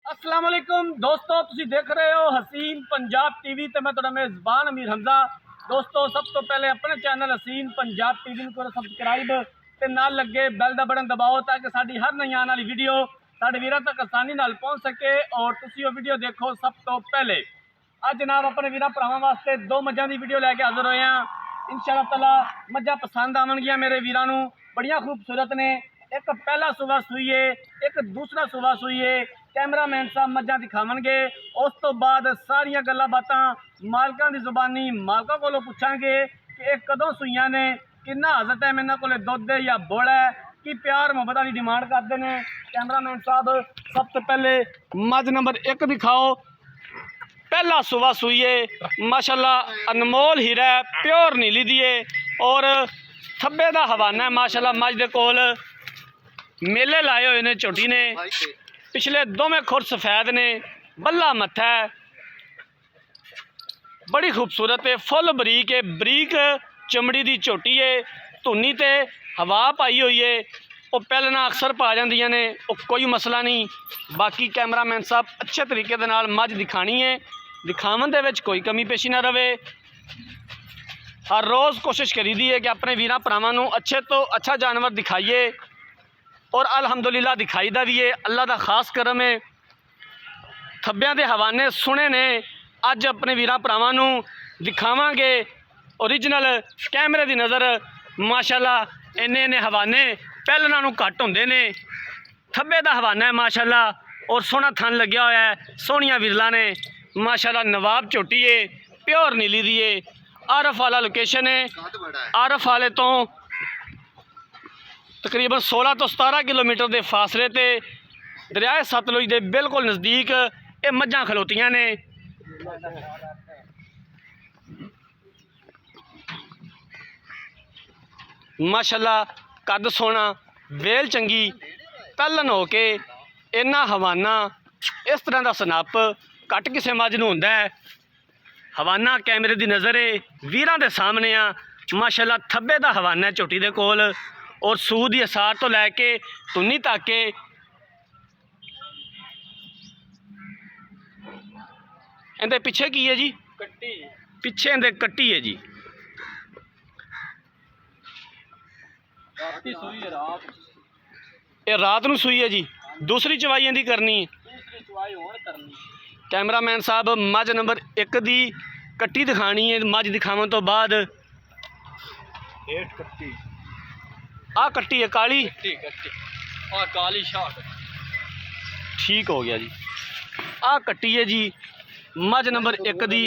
अस्सलाम वालेकुम दोस्तों, तुसी देख रहे हो हसीन पंजाब टीवी ते मैं तुहाडा मेज़बान अमीर हमजा। दोस्तों, सब तो पहले अपने चैनल हसीन पंजाब टीवी को सबसक्राइब ते नाल लगे बैल दा बटन दबाओ ताकि साडी हर नई आने वाली वीडियो साडे वीरां तक आसानी नाल पहुंच सके और तुसी वो वीडियो देखो सब तो पहले। अज जनाब अपने वीरां भरावां वास्ते दो मझां दी वीडियो लैके हाज़र होए हैं। इंशाअल्लाह ताला मझां पसंद आवणगियां मेरे वीरां नूं, बड़ियां खूबसूरत ने। एक पहला सूबा सूई है, एक दूसरा सूबा सूई है। कैमरामैन साहब मझां दिखावणगे, उस तो बाद सारियां गल्लां बातां मालकां दी जुबानी मालकां कोलों पुछांगे कि ये कदों सूईयां ने, किन्ना हज़र टाइम इन्हां कोले दुध है या बुड़ है, कि प्यार मुहब्बत वाली डिमांड करते हैं। कैमरामैन साहब सब तो पहले मझ नंबर 1 दिखाओ। पहला सूबा सूई है, माशाल्लाह अनमोल हीरा है, प्योर नीली दी है और थब्बे दा हवाना है। माशाल्लाह मझ दे कोल मेले लाए हुए ने, झोटी ने पिछले दोवें खुर सफेद ने, बल्ला मत्था है, बड़ी खूबसूरत है, फुल बरीक है, बरीक चमड़ी की झोटी है, धुनी ते हवा पाई हुई है। वो पहलना अक्सर पा जांदियां ने, कोई मसला नहीं। बाकी कैमरामैन साहब अच्छे तरीके दे नाल मझ दिखानी है, दिखावन दे विच कोई कमी पेशी ना रवे। हर रोज़ कोशिश करी दी है कि अपने वीरां भरावां नूं अच्छे तो अच्छा जानवर दिखाइए और अल्हम्दुलिल्लाह दिखाई दा भी है। अल्लाह दा खास करम है, थब्बियां दे हवाने सुने ने। अज अपने वीरां भरावां नूं दिखावांगे ओरिजिनल कैमरे दी नज़र। माशाल्लाह इन्ने इन्ने हवाने पहलना नूं घट हुंदे ने, थब्बे दा हवाना है माशाल्लाह और सोहना थन लग्या होया है, सोहनियां विरला ने माशाल्लाह। नवाब झोटी है, प्योर नीली दी है। आरफ वाला लोकेशन है, आरफ वाले तो तकरीबन 16 तो 17 किलोमीटर के फासले ते दरियाए सतलुज के बिल्कुल नज़दीक ये मझां खलोतियां ने। माशाल्लाह कद सोहना, वेल चंगी, तलन हो के इन्ना हवाना, इस तरह का सनप घट किसी मझ नूं हुंदा है। हवाना कैमरे की नज़र है, वीरां दे सामने आ। माशाल्लाह थब्बे दा हवाना है झोटी दे कोल और सूद की असार तो लैके धुनी तक के इहदे पिछे की है जी, कट्टी पिछे इहदे कट्टी है जी। ये रात नूं सूई है जी, दूसरी चवाई इहदी करनी है। कैमरामैन साहब मझ नंबर 1 की कट्टी दिखानी है। मझ दिखावन तो बाद आ कट्टी है काली, काली शाह, ठीक हो गया जी। आ कट्टी है जी मझ नंबर 1 की।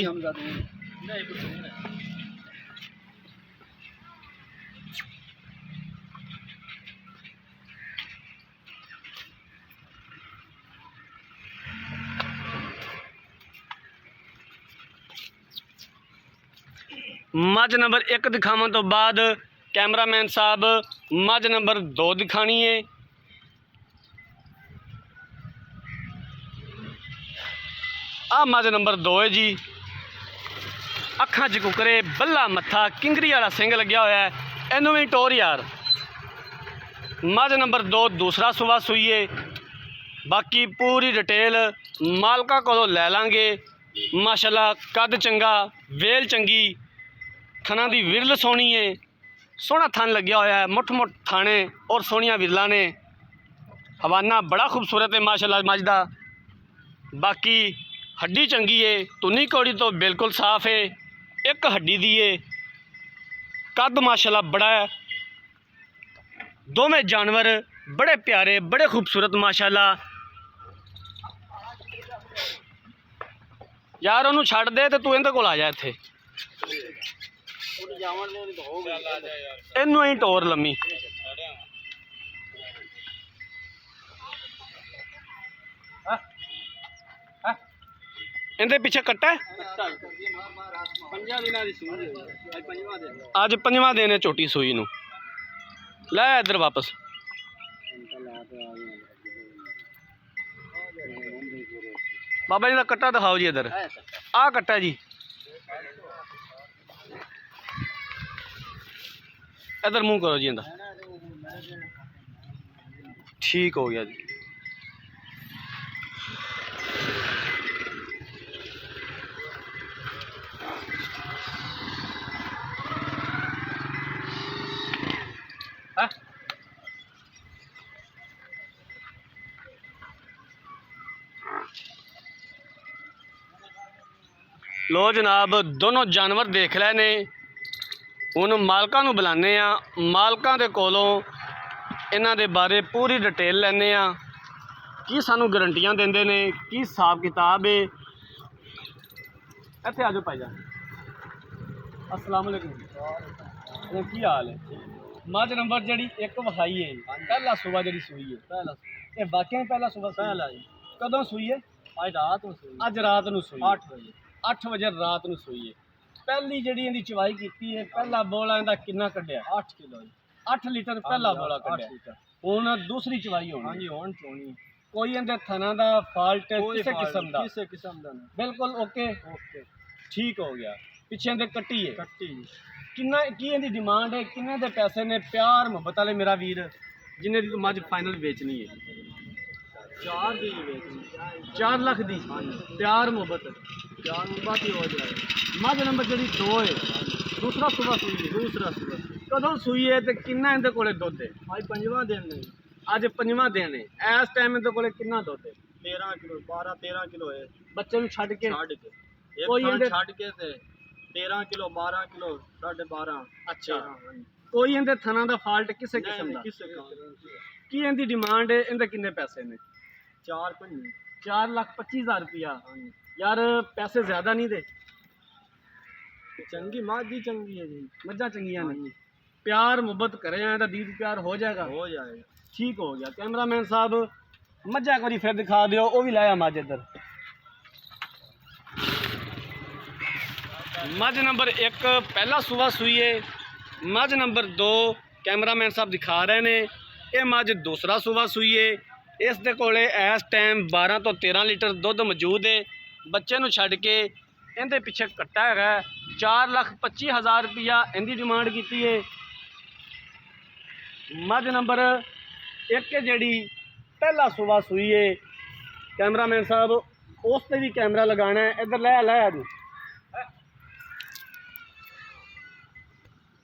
मझ नंबर 1 दिखावन तो बाद कैमरामैन साहब मझ नंबर 2 दिखानी है। आ मझ नंबर 2 है जी, अखां च कुकरे, बल्ला मत्था, किंगरी वाला सिंग लग्या होया है, इनू भी टोर यार। मझ नंबर 2 दूसरा सूबा सूई है। बाकी पूरी डिटेल मालका कोलों लै लांगे। माशाल्लाह कद चंगा, वेल चंगी, थना दी विरल सोहनी है, सोहना थन लग्या होया है, मुठ मुठ थाने और सोहनियां विरला ने। हवाना बड़ा खूबसूरत है माशाल्लाह मझ दा। बाकी हड्डी चंगी है, धुनी कौड़ी तो बिल्कुल साफ है, एक हड्डी दी है। कद माशाल्लाह बड़ा है। दोवें जानवर बड़े प्यारे, बड़े खूबसूरत माशाल्लाह। यार उन्होंने छड़ दे तो तू इहदे कोल आ जा, इत्थे इनू ही टोर लम्मी। इहदे पिछे कट्टा है, अज 5वां दिन है झोटी सूई नूं। लै इधर वापस बाबा जी का कट्टा दिखाओ जी। इधर आ कट्टा जी, इधर मुंह करो जी इंदा, ठीक हो गया जी। लो जनाब दोनों जानवर देख रहे ने, हुण मालकां नूं बुलाने आ, मालकां दे कोलों इन्हां दे बारे पूरी डिटेल लैने आ, की सानू गारंटियां देंदे ने, की हिसाब किताब है। इत्थे आ जाओ भाईजान, अस्सलाम वालेकुम, की हाल है? मझ नंबर जी एक विखाई है, पहला सुबह जी सूई है, पहला ये वाकई पहला सुबह पहला जी। कदों सूई है? अज रात में सूई, अज रात में सूई 8 बजे, 8 बजे रात में सूई है। पहली जी इहदी चवाई की है, पहला बोला इहदा कितना कढ़िया? 8 किलो, 8 लीटर पहला बोला कढ़िया। हुण दूसरी चवाई होनी? हाँ जी हुण चोनी। कोई इहदे थना दा फाल्ट किसी किस्म दा? किसी किस्म दा नहीं, बिल्कुल ओके ओके ठीक हो गया। पिछे इहदे कट्टी है, कट्टी किन्ना की इहदी डिमांड है, किन्ने दे पैसे ने? प्यार मुहब्बत वाले मेरा वीर जिन्हें दी मझ फाइनल बेचनी है 4 दी बेचनी, 4 लाख दी। प्यार मुहब्बत ही हो जाए। मझ नंबर जी 2 है, दूसरा सुबह सूई है, दूसरा सुबह कदों सूई है तो किन्ना इहदे कोले दुध है? अज 5वां दिन है, अज 5वां दिन है। इस टाइम इहदे कोले किन्ना दुध है? 13 किलो, 12-13 किलो है। बच्चे नूं छड्ड के कोई इहदे छड्ड के ते 13 किलो, 12 किलो, 12.5। अच्छा, कोई इहदे थना दा फाल्ट किसे किस्म दा? की इहदी डिमांड है? इहदे किन्ने पैसे ने? 4,25,000 रुपया। यार पैसे ज्यादा नहीं दे? चंगी माझी चंगी है जी, मझा चंगियां ने। प्यार मुहब्बत करे हैं, दीद प्यार हो जाएगा, हो जाएगा। ठीक हो गया। कैमरामैन साहब मझा एक बार फिर दिखा दियो, वो भी लाया मझ इधर। मझ नंबर 1 पहला सुबह सूई है, मझ नंबर 2 कैमरामैन साहब दिखा रहे ने, ये मझ दूसरा सुबह सूई है। इस दे कोले इस टाइम 12 तो 13 लीटर दुध मौजूद है। बच्चे नूं छड्ड के इहदे पिछे कट्टा है 4,25,000 रुपया इहदी डिमांड की है। मझ नंबर 1 जी पहला सुबह सूई है। कैमरामैन साहब उस पर भी कैमरा लगाना है, इधर लाया जी।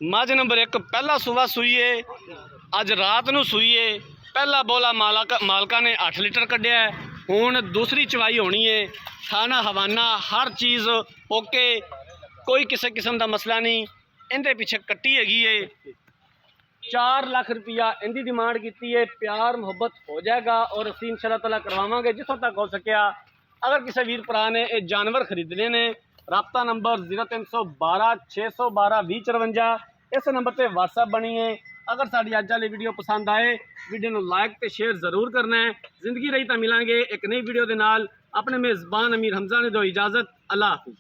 मझ नंबर 1 पहला सुबह सूई है, अज रात नूं सूई है। पहला बोला मालका ने 8 लीटर कढ़िया है। हुण दूसरी चवाई होनी है, खाना हवाना हर चीज़ ओके, कोई किसी किस्म का मसला नहीं। इहदे पिछे कट्टी हैगी है, 4 लाख रुपया इहदी डिमांड की है। प्यार मुहब्बत हो जाएगा और असीं इंशाअल्लाह ताला करवावांगे जिथों तक हो सकिया। अगर किसी वीर भरा ने ये जानवर खरीदने ने, राबता नंबर 0312 612 2054 इस नंबर पर व्हाट्सएप बनी है। अगर साड़ी अज वाली वीडियो पसंद आए, वीडियो को लाइक तो शेयर जरूर करना है। जिंदगी रही तो मिलेंगे एक नई वीडियो के नाल। अपने मेज़बान अमीर हमजा ने दो इजाज़त। अल्लाह हाफिज़।